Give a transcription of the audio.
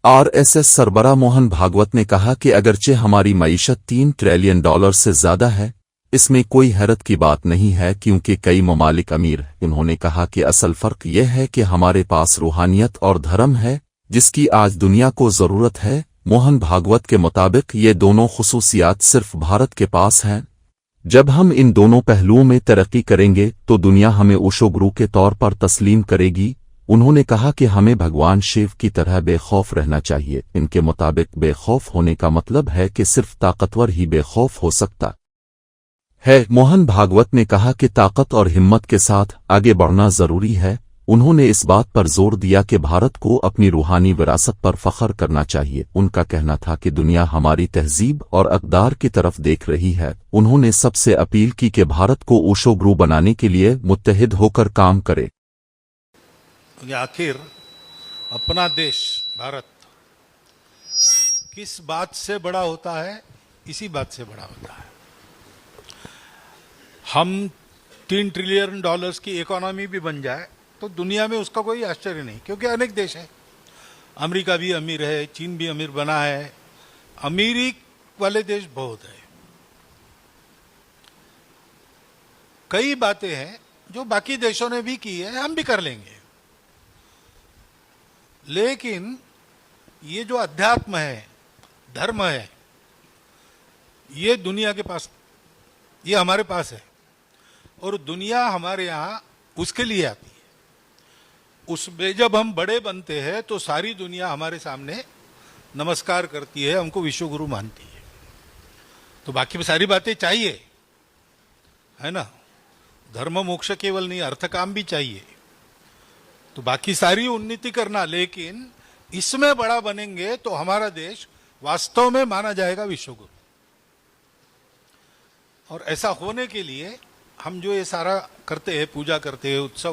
RSS सरबराह Mohan Bhagwat ने कहा कि अगरचे हमारी मईशत $3 ट्रिलियन से ज्यादा है, इसमें कोई हैरत की बात नहीं है क्योंकि कई ममालिक अमीर हैं। उन्होंने कहा कि असल फर्क यह है कि हमारे पास रूहानियत और धर्म है जिसकी आज दुनिया को जरूरत है। मोहन भागवत के मुताबिक ये दोनों खुसूसियात सिर्फ भारत के पास हैं। जब हम इन दोनों पहलुओं में तरक्की करेंगे तो दुनिया हमें ओशो गुरु के तौर पर तस्लीम करेगी। उन्होंने कहा कि हमें भगवान शिव की तरह बेखौफ रहना चाहिए। इनके मुताबिक बेखौफ होने का मतलब है कि सिर्फ ताकतवर ही बेखौफ हो सकता है। मोहन भागवत ने कहा कि ताकत और हिम्मत के साथ आगे बढ़ना जरूरी है। उन्होंने इस बात पर जोर दिया कि भारत को अपनी रूहानी विरासत पर फख्र करना चाहिए। उनका कहना था कि दुनिया हमारी तहजीब और अक़दार की तरफ देख रही है। उन्होंने सबसे अपील की कि भारत को ओशो गुरु बनाने के लिए मुत्तहिद होकर काम करे। आखिर अपना देश भारत किस बात से बड़ा होता है? इसी बात से बड़ा होता है। हम $3 ट्रिलियन की इकोनॉमी भी बन जाए तो दुनिया में उसका कोई आश्चर्य नहीं, क्योंकि अनेक देश हैं। अमेरिका भी अमीर है, चीन भी अमीर बना है, अमीरी वाले देश बहुत है। कई बातें हैं जो बाकी देशों ने भी की है, हम भी कर लेंगे। लेकिन ये जो अध्यात्म है, धर्म है, ये दुनिया के पास, ये हमारे पास है और दुनिया हमारे यहाँ उसके लिए आती है। उसमें जब हम बड़े बनते हैं तो सारी दुनिया हमारे सामने नमस्कार करती है, हमको विश्वगुरु मानती है। तो बाकी सारी बातें चाहिए, है ना। धर्म मोक्ष केवल नहीं, अर्थ काम भी चाहिए। तो बाकी सारी उन्नति करना, लेकिन इसमें बड़ा बनेंगे तो हमारा देश वास्तव में माना जाएगा विश्वगुरु। और ऐसा होने के लिए हम जो ये सारा करते हैं, पूजा करते हैं, उत्सव